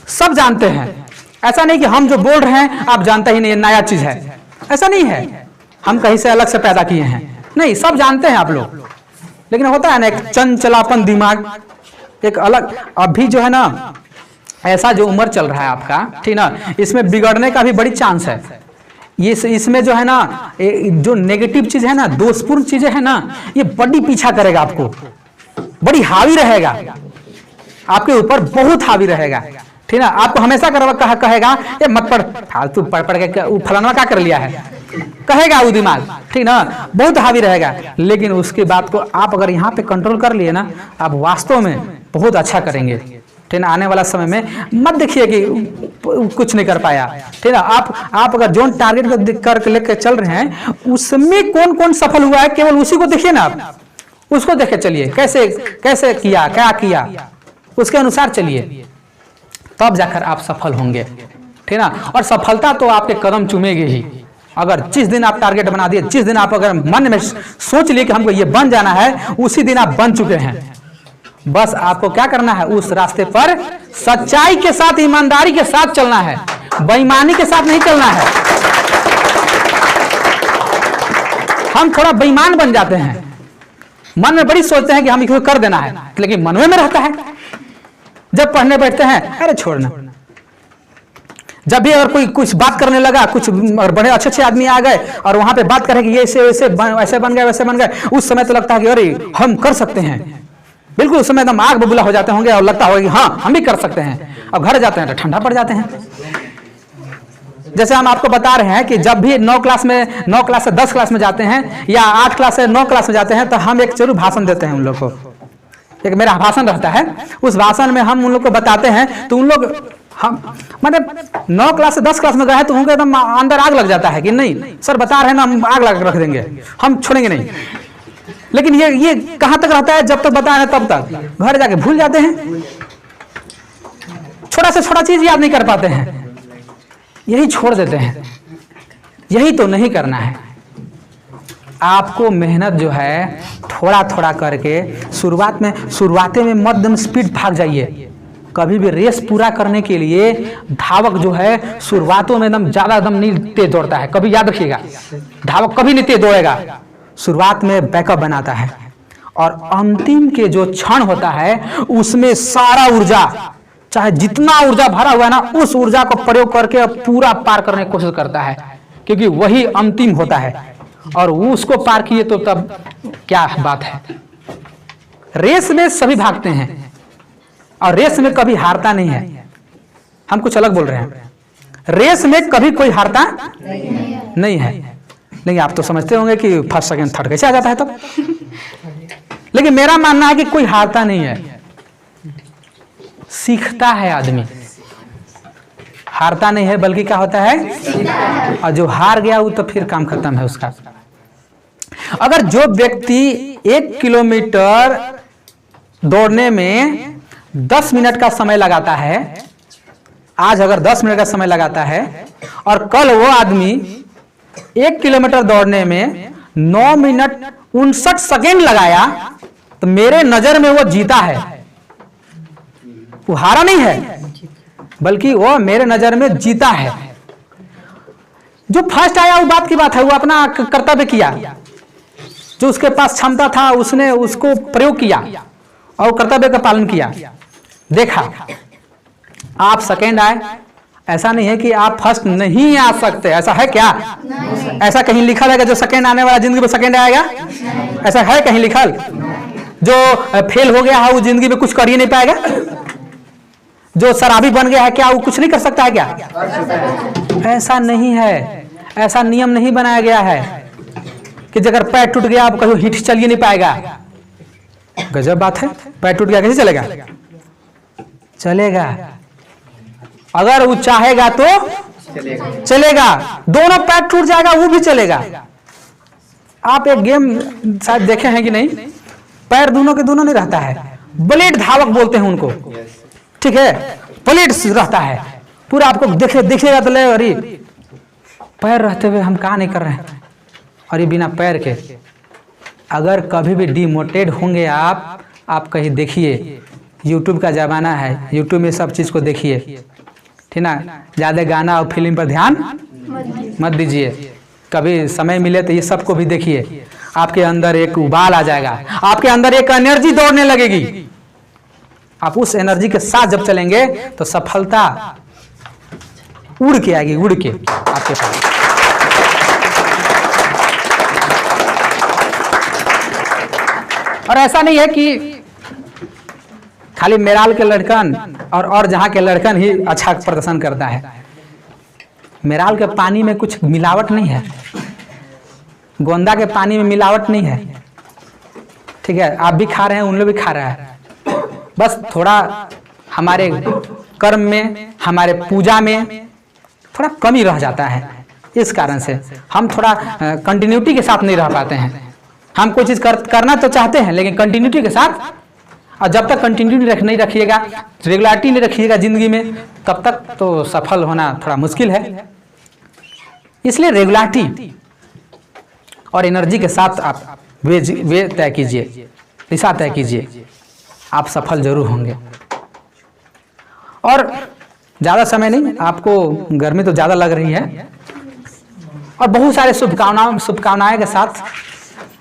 सब जानते हैं, ऐसा नहीं कि हम जो बोल रहे हैं आप जानते ही नहीं, नया चीज है, ऐसा नहीं है, हम कहीं से अलग से पैदा किए हैं, नहीं, सब जानते हैं आप लोग। लेकिन होता है ना एक चंचलापन दिमाग, एक अलग। अभी जो है ना ऐसा जो उम्र चल रहा है आपका, ठीक ना, इसमें बिगड़ने का भी बड़ी चांस है। ये इसमें जो है ना, जो नेगेटिव चीज है ना, दोषपूर्ण चीजें है ना, ये बड़ी पीछा करेगा आपको, बड़ी हावी रहेगा आपके ऊपर, बहुत हावी रहेगा, ठीक ना। आपको हमेशा कहेगा ये मत पढ़, फालतू पढ़ के फलाना क्या कर लिया है, कहेगा वो दिमाग, ठीक ना, बहुत हावी रहेगा। लेकिन उसके बाद को आप अगर यहाँ पे कंट्रोल कर लिए ना, आप वास्तव में बहुत अच्छा करेंगे, ठीक ना। आने वाला समय में मत देखिए कि कुछ नहीं कर पाया, ठीक ना। आप अगर जो टारगेट कर लेकर चल रहे हैं, उसमें कौन कौन सफल हुआ है, केवल उसी को देखिए ना, आप उसको देखे चलिए, कैसे कैसे किया, क्या किया, उसके अनुसार चलिए, तब जाकर आप सफल होंगे, ठीक ना। और सफलता तो आपके कदम चूमेगी ही। अगर जिस दिन आप टारगेट बना दिए, जिस दिन आप अगर मन में सोच लिए कि हमको ये बन जाना है, उसी दिन आप बन चुके हैं। बस आपको क्या करना है, उस रास्ते पर सच्चाई के साथ, ईमानदारी के साथ चलना है, बेईमानी के साथ नहीं चलना है। हम थोड़ा बेईमान बन जाते हैं, मन में बड़ी सोचते हैं कि हम इसको कर देना है, लेकिन मन में रहता है। जब पढ़ने बैठते हैं, अरे छोड़ना। जब भी अगर कोई कुछ बात करने लगा, कुछ बड़े अच्छे आदमी आ गए और वहां पे बात करें कि ये ऐसे बन गए, वैसे बन गए, उस समय तो लगता है कि अरे हम कर सकते हैं, बिल्कुल उस समय एकदम आग बबूला हो जाते होंगे और लगता होगा कि हाँ हम भी कर सकते हैं। अब घर जाते हैं तो ठंडा पड़ जाते हैं। जैसे हम आपको बता रहे हैं कि जब भी 9 क्लास से 10 क्लास में जाते हैं या 8 क्लास से 9 क्लास में जाते हैं, तो हम एक जरूर भाषण देते हैं उन लोग को। एक मेरा भाषण रहता है, उस भाषण में हम उन लोग को बताते हैं, तो उन लोग हम मतलब 9 क्लास से 10 क्लास में गए हैं तो उनको एकदम अंदर आग लग जाता है कि नहीं सर बता रहे हैं ना, हम आग लगा रख देंगे, हम छोड़ेंगे नहीं। लेकिन ये कहां तक रहता है, जब तक बताए हैं तब तक, घर जाके भूल जाते हैं, छोटा से छोटा चीज याद नहीं कर पाते हैं, यही छोड़ देते हैं। यही तो नहीं करना है। आपको मेहनत जो है थोड़ा थोड़ा करके शुरुआते में मध्यम स्पीड भाग जाइए। कभी भी रेस पूरा करने के लिए धावक जो है शुरुआतों में एकदम ज्यादा एकदम नहीं तेज दौड़ता है, कभी याद रखिएगा, धावक कभी नहीं तेज दौड़ेगा, शुरुआत में बैकअप बनाता है और अंतिम के जो क्षण होता है उसमें सारा ऊर्जा, चाहे जितना ऊर्जा भरा हुआ है ना, उस ऊर्जा को प्रयोग करके पूरा पार करने की कोशिश करता है, क्योंकि वही अंतिम होता है। और उसको पार किए तो तब क्या बात है। रेस में सभी भागते हैं और रेस में कभी हारता नहीं है। हम कुछ अलग बोल रहे हैं, रेस में कभी कोई हारता नहीं है। लेकिन आप तो समझते होंगे कि फर्स्ट सेकंड थर्ड कैसे आ जाता है तब। लेकिन मेरा मानना है कि कोई हारता नहीं है, सीखता है आदमी, हारता नहीं है, बल्कि क्या होता है, और जो हार गया वो तो फिर काम खत्म है उसका। अगर जो व्यक्ति 1 किलोमीटर दौड़ने में 10 मिनट का समय लगाता है, आज अगर 10 मिनट का समय लगाता है और कल वो आदमी 1 किलोमीटर दौड़ने में 9 मिनट 59 सेकेंड लगाया, तो मेरे नजर में वो जीता है, वो हारा नहीं है, बल्कि वो मेरे नजर में जीता है। जो फर्स्ट आया वो बात की बात है, वो अपना कर्तव्य किया, जो उसके पास क्षमता था उसने उसको प्रयोग किया और कर्तव्य का पालन किया। देखा आप सेकेंड आए, ऐसा नहीं है कि आप फर्स्ट नहीं आ सकते, ऐसा है क्या? ऐसा कहीं लिखा रहेगा जो सेकेंड आने वाला जिंदगी में सेकेंड आएगा? ऐसा है कहीं लिखल? जो फेल हो गया है वो जिंदगी में कुछ कर ही नहीं पाएगा? जो शराबी बन गया है क्या वो कुछ नहीं कर सकता है क्या? ऐसा नहीं है, ऐसा नियम नहीं बनाया गया है कि अगर पैर टूट गया आप कहीं हिट चल ही नहीं पाएगा। गजब बात है, पैर टूट गया कैसे चलेगा? चलेगा, अगर वो चाहेगा तो चलेगा, दोनों पैर टूट जाएगा वो भी चलेगा। आप एक गेम शायद देखे हैं कि नहीं, पैर दोनों के दोनों नहीं रहता है, ब्लेड धावक बोलते हैं उनको, ठीक है, ब्लेड रहता है पूरा, आपको देखिएगा तो ले अरे पैर रहते हुए हम कहाँ नहीं कर रहे हैं, और ये बिना पैर के। अगर कभी भी डिमोटिवेट होंगे आप कहीं देखिए, यूट्यूब का ज़माना है, यूट्यूब में सब चीज़ को देखिए, ठीक ना। ज़्यादा गाना और फिल्म पर ध्यान मत दीजिए, कभी समय मिले तो ये सबको भी देखिए, आपके अंदर एक उबाल आ जाएगा, आपके अंदर एक एनर्जी दौड़ने लगेगी, आप उस एनर्जी के साथ जब चलेंगे तो सफलता उड़ के आएगी, उड़ के आपके पास। और ऐसा नहीं है कि खाली मेराल के लड़कन और जहाँ के लड़कन ही अच्छा प्रदर्शन करता है। मेराल के पानी में कुछ मिलावट नहीं है, गोंदा के पानी में मिलावट नहीं है, ठीक है। आप भी खा रहे हैं, उन लोग भी खा रहा है, बस थोड़ा हमारे कर्म में, हमारे पूजा में थोड़ा कमी रह जाता है। इस कारण से हम थोड़ा कंटिन्यूटी के साथ नहीं रह पाते हैं। हम कोई चीज़ करना तो चाहते हैं लेकिन कंटिन्यूटी के साथ, और जब तक कंटिन्यूटी नहीं रखिएगा, रेगुलरिटी नहीं रखिएगा ज़िंदगी में, तब तक तो सफल होना थोड़ा मुश्किल है। इसलिए रेगुलरिटी और एनर्जी के साथ आप वे तय कीजिए, दिशा तय कीजिए, आप सफल जरूर होंगे। और ज़्यादा समय नहीं, आपको गर्मी तो ज़्यादा लग रही है, और बहुत सारे शुभकामनाएं के साथ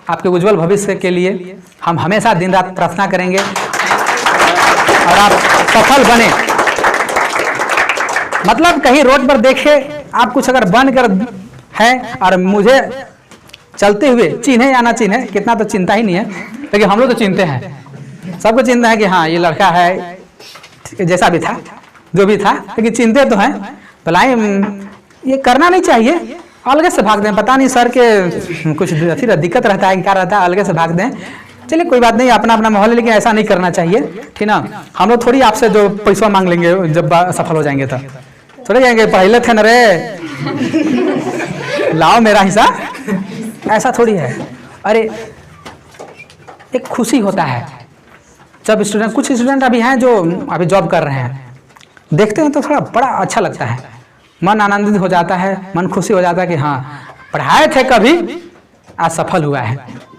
आपके उज्जवल भविष्य के लिए हम हमेशा दिन रात प्रार्थना करेंगे और आप सफल बने। मतलब कहीं रोड पर देखे आप कुछ अगर बन कर हैं और मुझे चलते हुए चिन्हे या ना चिन्हे, कितना तो चिंता ही नहीं है, लेकिन हम लोग तो चिंते हैं, सबको चिंता है कि हाँ ये लड़का है, जैसा भी था जो भी था, लेकिन चिंते तो हैं। भलाई ये करना नहीं चाहिए, अलग से भाग दें। पता नहीं सर के कुछ दिक्कत रहता है कि क्या रहता है, अलग से भाग दें। चलिए कोई बात नहीं, अपना अपना माहौल है, लेकिन ऐसा नहीं करना चाहिए, ठीक ना। हम लोग थोड़ी आपसे जो पैसा मांग लेंगे जब सफल हो जाएंगे, तो थोड़े कहेंगे पहले थे न रे लाओ मेरा हिस्सा, ऐसा थोड़ी है। अरे एक खुशी होता है जब स्टूडेंट, कुछ स्टूडेंट अभी हैं जो अभी जॉब कर रहे हैं, देखते हैं तो थोड़ा बड़ा अच्छा लगता है, मन आनंदित हो जाता है, मन खुशी हो जाता है कि हाँ पढ़ाए थे कभी, आज सफल हुआ है,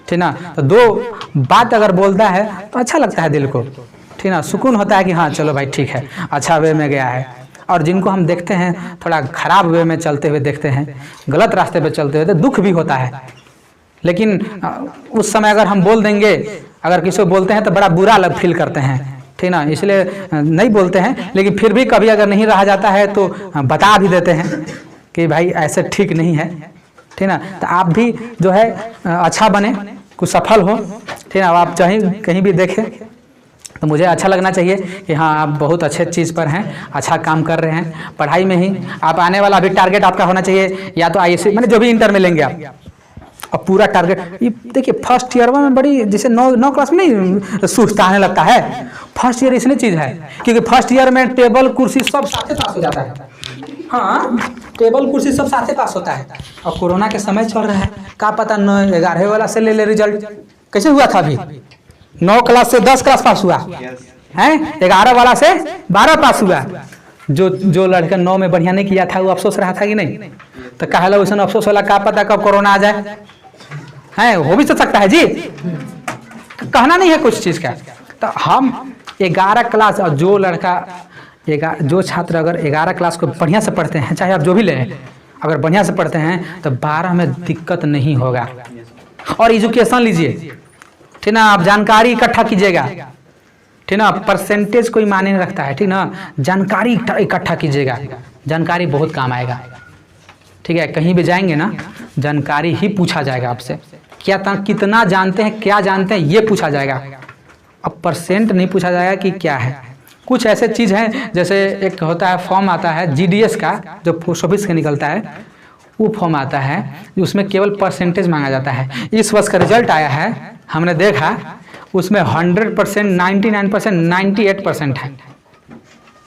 ठीक ना। तो दो बात अगर बोलता है तो अच्छा लगता है दिल को, ठीक ना, सुकून होता है कि हाँ चलो भाई ठीक है, अच्छा वे में गया है। और जिनको हम देखते हैं थोड़ा खराब वे में चलते हुए देखते हैं, गलत रास्ते पे चलते हुए, तो दुख भी होता है। लेकिन उस समय अगर हम बोल देंगे, अगर किसी को बोलते हैं तो बड़ा बुरा लग फील करते हैं, ठीक ना, इसलिए नहीं बोलते हैं। लेकिन फिर भी कभी अगर नहीं रहा जाता है तो बता भी देते हैं कि भाई ऐसे ठीक नहीं है, ठीक ना। तो आप भी जो है अच्छा बने, कुछ सफल हो, ठीक ना। आप चाहे कहीं भी देखें तो मुझे अच्छा लगना चाहिए कि हाँ आप बहुत अच्छे चीज़ पर हैं, अच्छा काम कर रहे हैं पढ़ाई में ही। आप आने वाला अभी टारगेट आपका होना चाहिए या तो ISC, मैंने जो भी इंटर में लेंगे आप, अब पूरा टारगेट। ये देखिए फर्स्ट ईयर में बड़ी, जैसे 9 क्लास में नहीं सुस्त आने लगता है, फर्स्ट ईयर इसलिए चीज़ है क्योंकि फर्स्ट ईयर में टेबल कुर्सी सब साथ पास हो जाता है। हाँ टेबल कुर्सी सब साथ पास होता है। और कोरोना के समय चल रहा है, क्या पता 9-11 वाला से ले रिजल्ट। कैसे हुआ था अभी, 9 क्लास से 10 क्लास पास हुआ है, 11 वाला से 12 पास हुआ। जो लड़का 9 में बढ़िया नहीं किया था वो अफसोस रहा था कि नहीं, तो कहला वैसे अफसोस वाला, क्या पता कब कोरोना आ जाए, है हो भी तो सकता है जी, कहना नहीं है कुछ चीज़ का। तो हम 11 क्लास, और जो लड़का जो छात्र अगर 11 क्लास को बढ़िया से पढ़ते हैं, चाहे आप जो भी लें, अगर बढ़िया से पढ़ते हैं तो 12 में दिक्कत नहीं होगा। और एजुकेशन लीजिए, ठीक ना, आप जानकारी इकट्ठा कीजिएगा, ठीक ना, परसेंटेज कोई मायने नहीं रखता है, ठीक ना। जानकारी इकट्ठा कीजिएगा, जानकारी बहुत काम आएगा, ठीक है। कहीं भी जाएंगे ना जानकारी ही पूछा जाएगा आपसे, कितना जानते हैं, क्या जानते हैं, ये पूछा जाएगा। अब परसेंट नहीं पूछा जाएगा कि क्या है। कुछ ऐसे चीज़ हैं, जैसे एक होता है फॉर्म आता है GDS का, जो पोस्ट ऑफिस का निकलता है, वो फॉर्म आता है, उसमें केवल परसेंटेज मांगा जाता है। इस वर्ष का रिजल्ट आया है, हमने देखा, उसमें 100%, 99%, 98% है।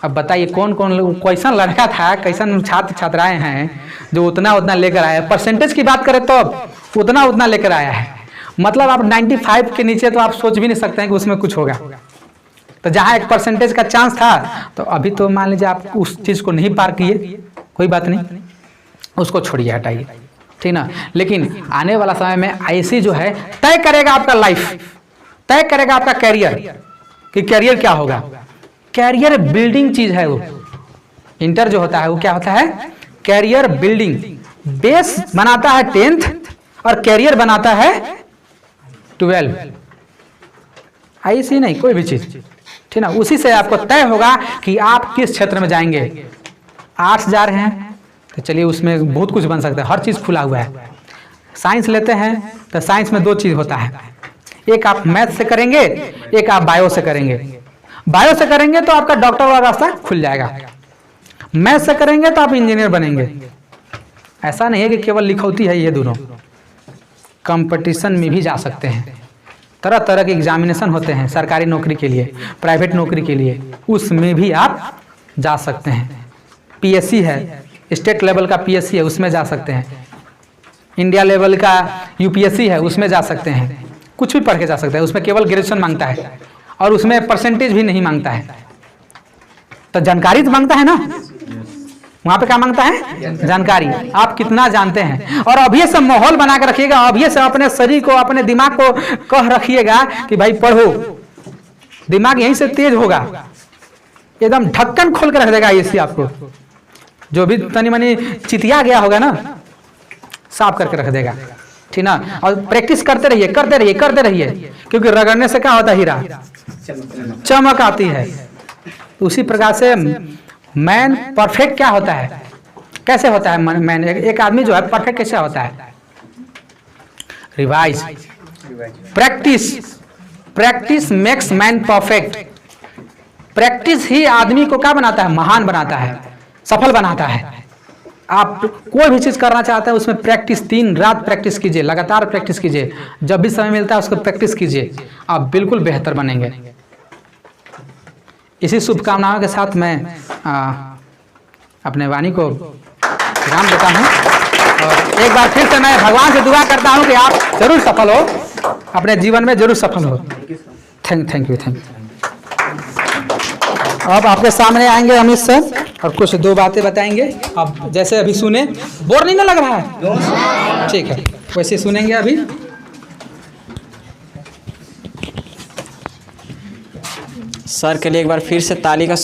अब बताइए कौन कैसा लड़का था, कैसा छात्र छात्राएं हैं जो उतना लेकर आया है। परसेंटेज की बात करें तो उतना लेकर आया है, मतलब आप 95 के नीचे तो आप सोच भी नहीं सकते हैं कि उसमें कुछ होगा। तो जहाँ 1% का चांस था, तो अभी तो मान लीजिए आप उस चीज़ को नहीं पार किए, कोई बात नहीं, उसको छोड़िए, हटाइए, ठीक ना। लेकिन आने वाला समय में ISC जो है तय करेगा आपका लाइफ, तय करेगा आपका कैरियर, कि कैरियर क्या होगा। कैरियर बिल्डिंग चीज़ है वो। इंटर जो होता है वो क्या होता है, कैरियर बिल्डिंग। बेस बनाता है 10th और कैरियर बनाता है 12। ISC नहीं, कोई भी चीज़, ठीक ना। उसी से आपको तय होगा कि आप किस क्षेत्र में जाएंगे। आर्ट्स जा रहे हैं तो चलिए उसमें बहुत कुछ बन सकता है, हर चीज़ खुला हुआ है। साइंस लेते हैं तो साइंस में दो चीज़ होता है, एक आप मैथ से करेंगे, एक आप बायो से करेंगे। बायो से करेंगे तो आपका डॉक्टर वाला रास्ता खुल जाएगा, मैथ से करेंगे तो आप इंजीनियर बनेंगे। ऐसा नहीं है कि केवल लिखौती है ये दोनों, कंपटीशन में भी जा सकते हैं। तरह तरह के एग्जामिनेशन होते हैं सरकारी नौकरी के लिए, प्राइवेट नौकरी के लिए, उसमें भी आप जा सकते हैं। पीएससी है, स्टेट लेवल का पीएससी है, उसमें जा सकते हैं। इंडिया लेवल का यूपीएससी है, उसमें जा सकते हैं। कुछ भी पढ़ के जा सकते हैं, उसमें केवल ग्रेजुएशन मांगता है और उसमें परसेंटेज भी नहीं मांगता है। तो जानकारी तो मांगता है ना, वहाँ पे क्या मांगता है? जानकारी। आप कितना जानते हैं। और अभी से माहौल बना कर रखिएगा, अभी से अपने शरीर को, अपने दिमाग को कह रखिएगा कि भाई पढ़ो। दिमाग यहीं से तेज होगा, एकदम ढक्कन खोल कर रख देगा इसी आपको। जो भी तनी मनी चितिया गया होगा ना, साफ करके रख देगा, ठीक ना। और प्रैक्टिस करते रहिए, करते रहिए, करते रहिए, क्योंकि रगड़ने से क्या होता है? हीरा चमक आती है। उसी प्रकार से मैन परफेक्ट क्या होता है, कैसे होता है मैन? एक आदमी जो है परफेक्ट कैसे होता है? Revise, practice. Practice makes man perfect. Practice ही आदमी को क्या बनाता है? महान बनाता है, सफल बनाता है। आप कोई भी चीज करना चाहते हैं उसमें प्रैक्टिस, दिन रात प्रैक्टिस कीजिए, लगातार प्रैक्टिस कीजिए। जब भी समय मिलता है उसको प्रैक्टिस कीजिए, आप बिल्कुल बेहतर बनेंगे। इसी शुभकामनाओं के साथ मैं अपने वाणी को विराम देता हूँ और एक बार फिर से मैं भगवान से दुआ करता हूँ कि आप जरूर सफल हो, अपने जीवन में जरूर सफल हो। Thank you. अब आपके सामने आएंगे अमित सर और कुछ दो बातें बताएंगे। अब जैसे अभी सुने, बोर नहीं ना लग रहा है? ठीक है, वैसे सुनेंगे अभी। सर के लिए एक बार फिर से ताली का